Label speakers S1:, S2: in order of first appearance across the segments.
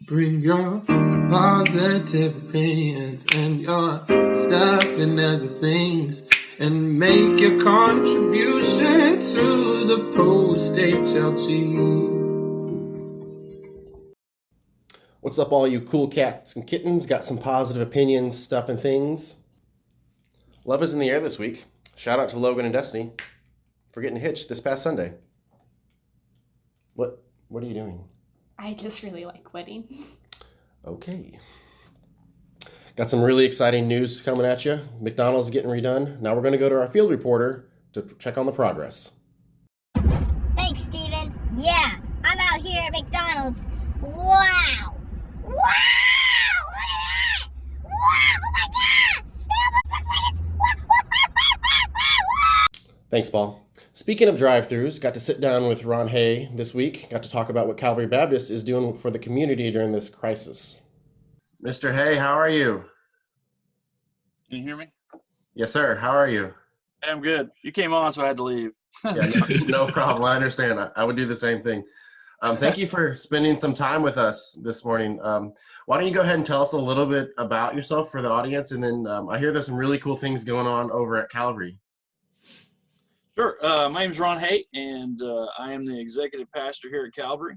S1: Bring your positive opinions and your stuff and other things, and make your contribution to the Post HLG.
S2: What's up, all you cool cats and kittens? Got some positive opinions, stuff, and things. Love is in the air this week. Shout out to Logan and Destiny for getting hitched this past Sunday. What are you doing?
S3: I just really like weddings.
S2: Okay. Got some really exciting news coming at you. McDonald's getting redone. Now we're going to go to our field reporter to check on the progress.
S4: Thanks, Steven. Yeah, I'm out here at McDonald's. Wow! Wow! Look at that! Wow! Oh my God! It almost looks like it's...
S2: Thanks, Paul. Speaking of drive-thrus, got to sit down with Ron Haye this week. Got to talk about what Calvary Baptist is doing for the community during this crisis. Mr. Haye, how are you?
S5: Can you hear me?
S2: Yes, sir. How are you?
S5: I'm good. You came on, so I had to leave.
S2: Yeah, no problem. I understand. I would do the same thing. Thank you for spending some time with us this morning. Why don't you go ahead and tell us a little bit about yourself for the audience, and then I hear there's some really cool things going on over at Calvary.
S5: Sure. My name is Ron Haye, and I am the executive pastor here at Calvary.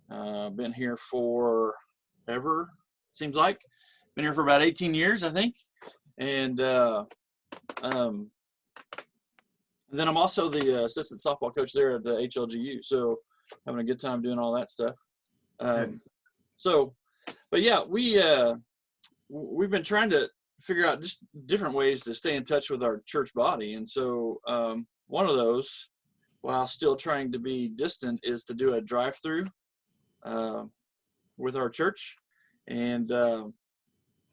S5: Been here for ever, seems like. Been here for about 18 years, I think. And then I'm also the assistant softball coach there at the HLGU. So having a good time doing all that stuff. But yeah, we've been trying to figure out just different ways to stay in touch with our church body. And so one of those, while still trying to be distant, is to do a drive-through with our church. And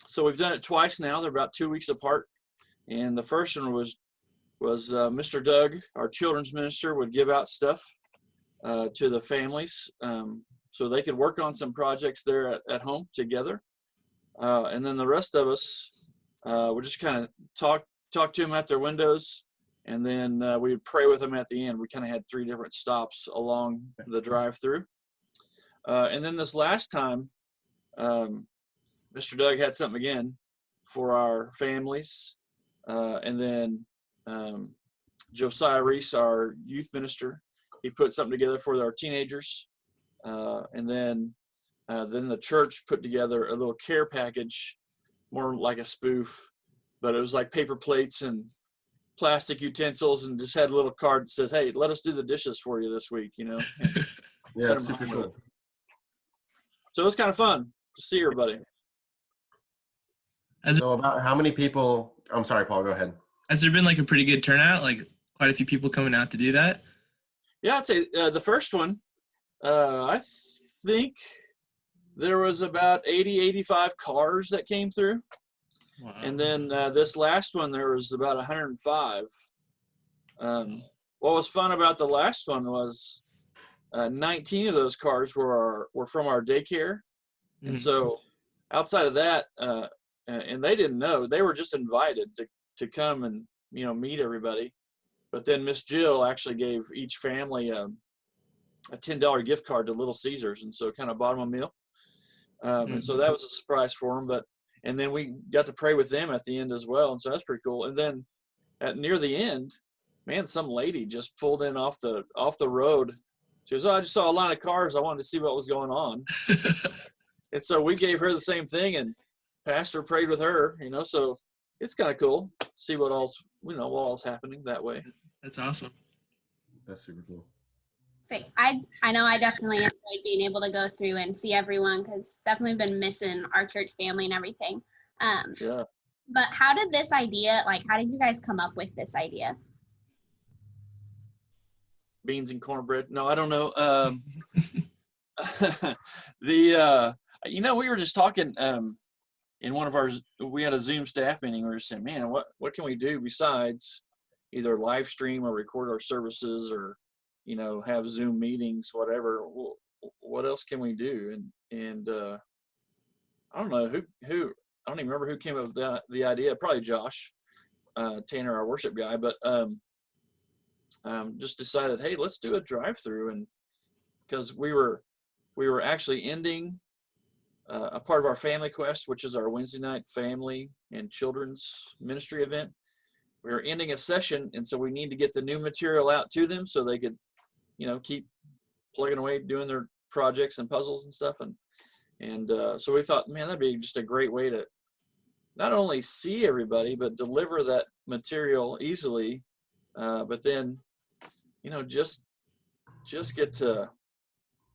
S5: so we've done it twice now. They're about 2 weeks apart. And the first one was Mr. Doug, our children's minister, would give out stuff to the families so they could work on some projects there at home together. And then the rest of us would just kind of talk to them at their windows, and then we would pray with them at the end. We kind of had 3 different stops along the drive-through. And then this last time, Mr. Doug had something again for our families. And then Josiah Reese, our youth minister, he put something together for our teenagers. And then the church put together a little care package, more like a spoof, but it was like paper plates and plastic utensils, and just had a little card that says, "Hey, let us do the dishes for you this week," you know.
S2: Yeah, super cool.
S5: So it was kind of fun to see everybody.
S2: So about how many people, I'm sorry, Paul, go ahead.
S6: Has there been like a pretty good turnout, like quite a few people coming out to do that?
S5: Yeah, I'd say the first one, I think there was about 80, 85 cars that came through. Wow. And then this last one, there was about 105. What was fun about the last one was 19 of those cars were from our daycare. Mm-hmm. And so outside of that, and they didn't know, they were just invited to come and, you know, meet everybody. But then Miss Jill actually gave each family a $10 gift card to Little Caesars, and so kind of bought them a meal. And so that was a surprise for them. And then we got to pray with them at the end as well, and so that's pretty cool. And then near the end, man, some lady just pulled in off the road. She goes, "Oh, I just saw a line of cars. I wanted to see what was going on." And so we gave her the same thing, and pastor prayed with her, you know, so it's kind of cool to see what all's happening that way.
S6: That's awesome.
S2: That's super cool.
S3: So I know I definitely enjoyed being able to go through and see everyone, because definitely been missing our church family and everything.
S5: Yeah.
S3: But how did you guys come up with this idea?
S5: Beans and cornbread? No, I don't know. We were just talking in one of we had a Zoom staff meeting. We were saying, man, what can we do besides either live stream or record our services, or, you know, have Zoom meetings, whatever. What else can we do? And I don't know who I don't even remember who came up with the idea. Probably Josh Tanner, our worship guy, but just decided, hey, let's do a drive-through, and because we were actually ending a part of our Family Quest, which is our Wednesday night family and children's ministry event. We're ending a session, and so we need to get the new material out to them so they could, keep plugging away, doing their projects and puzzles and stuff. And so we thought, man, that'd be just a great way to not only see everybody, but deliver that material easily. But then, just get to,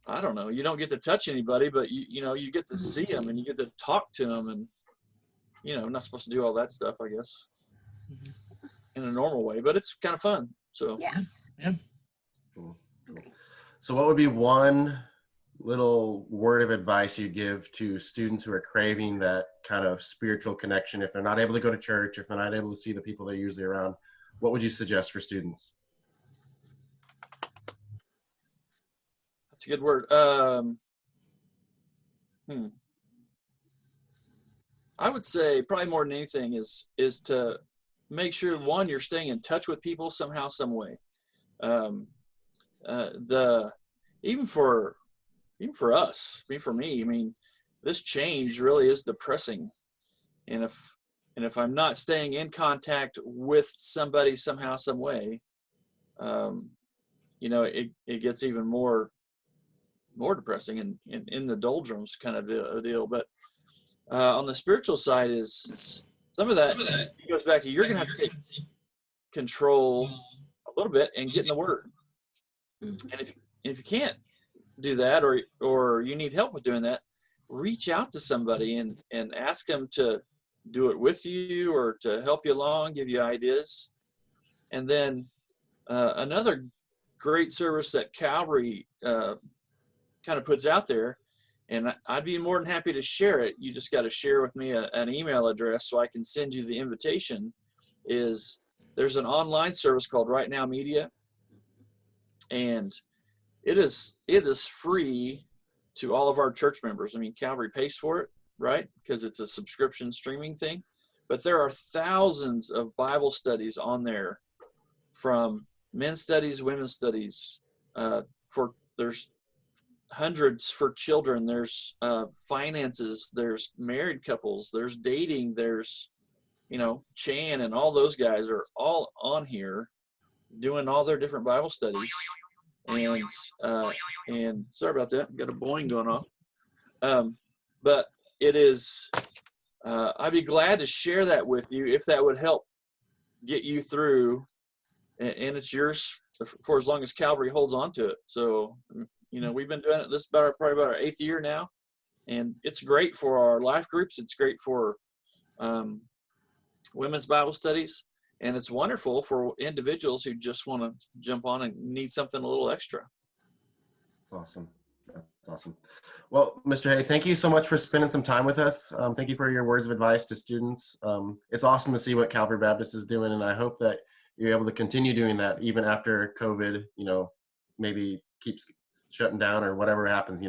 S5: I don't know, you don't get to touch anybody, but you get to see them and you get to talk to them, and I'm not supposed to do all that stuff, I guess, in a normal way, but it's kind of fun. So
S3: Yeah.
S2: Cool. So what would be one little word of advice you give to students who are craving that kind of spiritual connection? If they're not able to go to church, if they're not able to see the people they're usually around, what would you suggest for students?
S5: That's a good word. I would say probably more than anything is to make sure, one, you're staying in touch with people somehow, some way. Even for us, for me, I mean, this change really is depressing. And if I'm not staying in contact with somebody somehow, some way, it gets even more depressing and in the doldrums kind of a deal. But on the spiritual side is some of that goes back to, you're going to have to take control a little bit and get in the Word. And if you can't do that, or you need help with doing that, reach out to somebody and ask them to do it with you or to help you along, give you ideas. And then another great service that Calvary kind of puts out there, and I'd be more than happy to share it. You just got to share with me an email address so I can send you the invitation. There's an online service called Right Now Media, and it is free to all of our church members. I mean, Calvary pays for it, right? Because it's a subscription streaming thing. But there are thousands of Bible studies on there, from men's studies, women's studies. There's hundreds for children. There's finances. There's married couples. There's dating. There's, Chan and all those guys are all on here doing all their different Bible studies. And sorry about that, got a boing going off. But it is, I'd be glad to share that with you if that would help get you through, and it's yours for as long as Calvary holds on to it. So, we've been doing it, this is probably about our 8th year now, and it's great for our life groups. It's great for women's Bible studies. And it's wonderful for individuals who just want to jump on and need something a little extra.
S2: Awesome. That's awesome. Well, Mr. Haye, thank you so much for spending some time with us. Thank you for your words of advice to students. It's awesome to see what Calvary Baptist is doing, and I hope that you're able to continue doing that even after COVID, maybe keeps shutting down or whatever happens,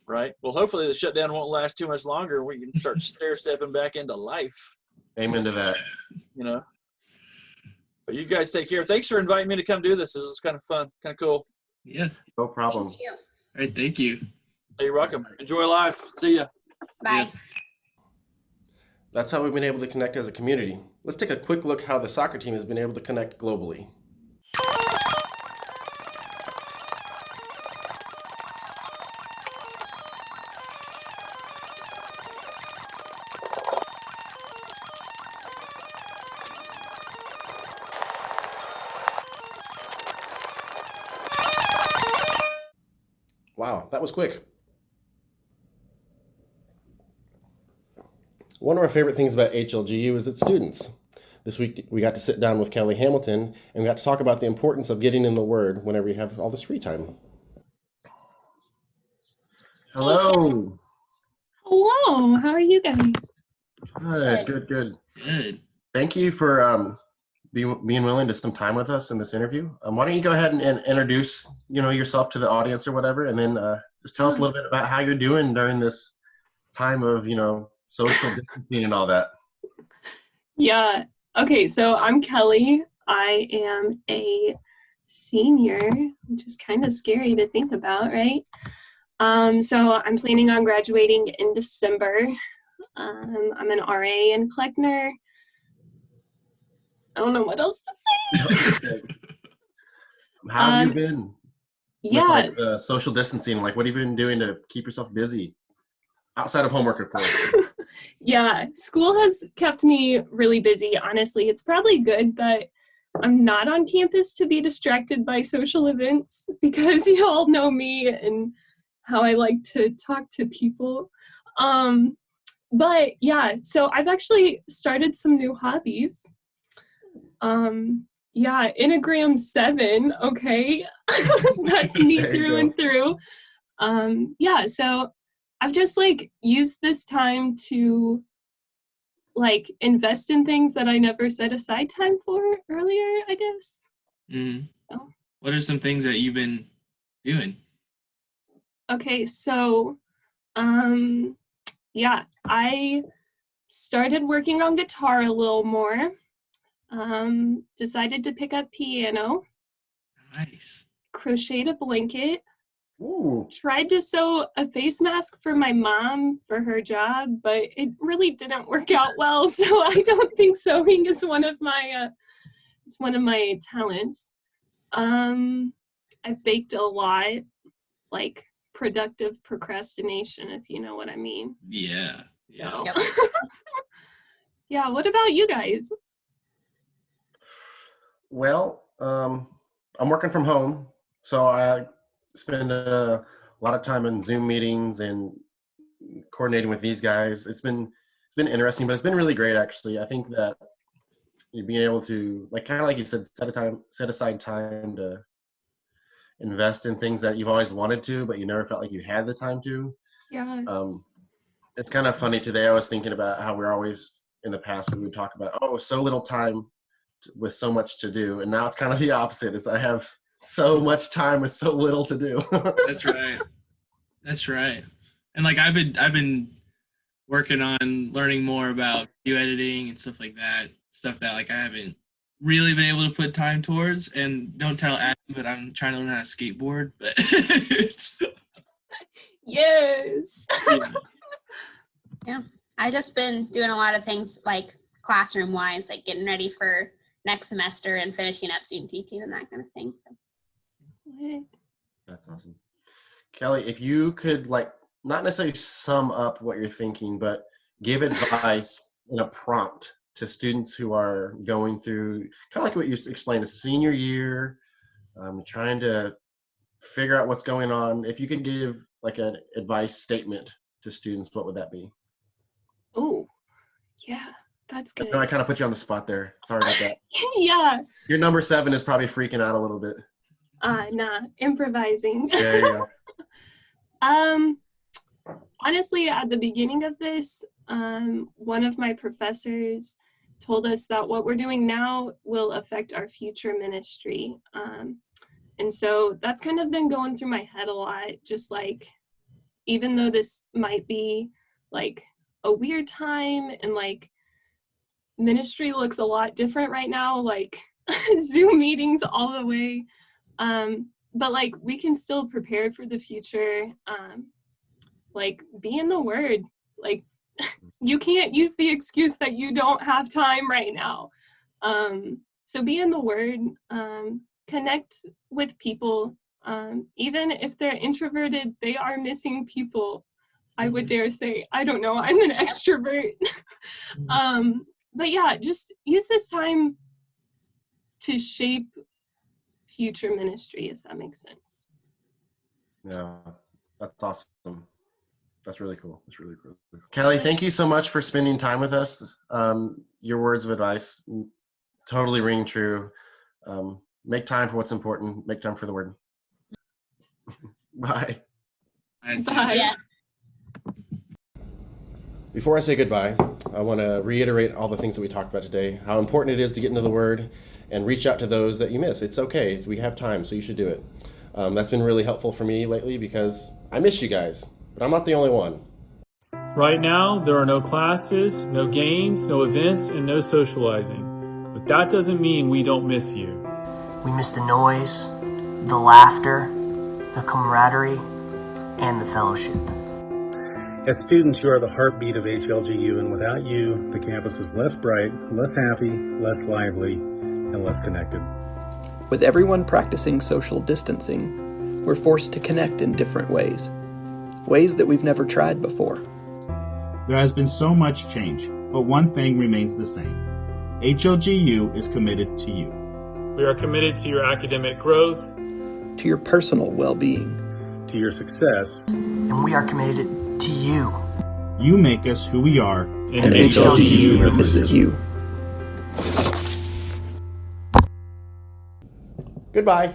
S5: Right. Well, hopefully the shutdown won't last too much longer. We can start stair-stepping back into life.
S2: Amen to that.
S5: But you guys take care. Thanks for inviting me to come do this. This is kind of fun, kind of cool.
S6: Yeah.
S2: No problem.
S3: Thank you.
S6: All right. Thank you.
S5: Hey, you're welcome. Enjoy life. See ya.
S3: Bye.
S2: That's how we've been able to connect as a community. Let's take a quick look how the soccer team has been able to connect globally. Wow, that was quick. One of our favorite things about HLGU is its students. This week we got to sit down with Kellie Hamilton and we got to talk about the importance of getting in the Word whenever you have all this free time. Hello.
S7: Hello, how are you guys?
S2: Good.
S6: Good.
S2: Thank you for being willing to spend time with us in this interview. Why don't you go ahead and introduce, yourself to the audience or whatever, and then just tell us a little bit about how you're doing during this time of, social distancing and all that.
S7: Yeah. Okay, so I'm Kellie. I am a senior, which is kind of scary to think about, right? So I'm planning on graduating in December. I'm an RA in Kleckner. I don't know what else to say.
S2: How have you been with
S7: Yes.
S2: social distancing? Like, what have you been doing to keep yourself busy outside of homework, of course?
S7: Yeah, school has kept me really busy. Honestly, it's probably good that I'm not on campus to be distracted by social events, because you all know me and how I like to talk to people. But yeah, so I've actually started some new hobbies. Yeah, Enneagram 7, okay? That's me through and through. Yeah, so I've just like used this time to like invest in things that I never set aside time for earlier, I guess. So.
S6: What are some things that you've been doing?
S7: Okay, so yeah, I started working on guitar a little more. Decided to pick up piano.
S6: Nice.
S7: Crocheted a blanket.
S2: Ooh.
S7: Tried to sew a face mask for my mom for her job, but it really didn't work out well. So I don't think sewing is one of my talents. I've baked a lot, like productive procrastination, if you know what I mean.
S6: Yeah.
S7: So. Yep. Yeah. What about you guys?
S2: Well, I'm working from home, so I spend a lot of time in Zoom meetings and coordinating with these guys. It's been interesting, but it's been really great actually. I think that being able to, like, kind of like you said, set aside time to invest in things that you've always wanted to, but you never felt like you had the time to.
S7: Yeah.
S2: It's kind of funny today. I was thinking about how we're always in the past we would talk about, oh, so little time with so much to do, and now it's kind of the opposite. Is I have so much time with so little to do.
S6: That's right. That's right. And like I've been working on learning more about video editing and stuff like that. Stuff that like I haven't really been able to put time towards. And don't tell Adam, but I'm trying to learn how to skateboard. But
S7: yes.
S3: Yeah, I just been doing a lot of things like classroom wise, like getting ready for next semester and finishing up student teaching and that kind of thing. So.
S2: That's awesome. Kellie, if you could, like, not necessarily sum up what you're thinking, but give advice in a prompt to students who are going through, kind of like what you explained, a senior year, trying to figure out what's going on. If you could give like an advice statement to students, what would that be?
S7: Oh, yeah, that's good.
S2: I kind of put you on the spot there. Sorry about that.
S7: Yeah.
S2: Your number 7 is probably freaking out a little bit.
S7: Nah, improvising.
S2: There you go.
S7: Honestly, at the beginning of this, one of my professors told us that what we're doing now will affect our future ministry. And so that's kind of been going through my head a lot, just like, even though this might be like a weird time and like ministry looks a lot different right now, like Zoom meetings all the way. But like we can still prepare for the future. Like be in the word. Like you can't use the excuse that you don't have time right now. So be in the word, connect with people. Even if they're introverted, they are missing people. I would dare say, I don't know, I'm an extrovert. But yeah, just use this time to shape future ministry, if that makes sense.
S2: Yeah, that's awesome. That's really cool. That's really cool. Kellie, thank you so much for spending time with us. Your words of advice totally ring true. Make time for what's important. Make time for the word. Bye.
S7: Bye.
S3: Yeah.
S2: Before I say goodbye, I want to reiterate all the things that we talked about today, how important it is to get into the Word and reach out to those that you miss. It's okay. We have time, so you should do it. That's been really helpful for me lately because I miss you guys, but I'm not the only one.
S1: Right now, there are no classes, no games, no events, and no socializing. But that doesn't mean we don't miss you.
S8: We miss the noise, the laughter, the camaraderie, and the fellowship.
S9: As students, you are the heartbeat of HLGU, and without you, the campus was less bright, less happy, less lively, and less connected.
S10: With everyone practicing social distancing, we're forced to connect in different ways that we've never tried before.
S11: There has been so much change, but one thing remains the same. HLGU is committed to you.
S1: We are committed to your academic growth,
S10: to your personal well-being,
S9: to your success,
S8: and we are committed to you.
S11: You make us who we are,
S10: and HLGU misses you.
S2: Goodbye.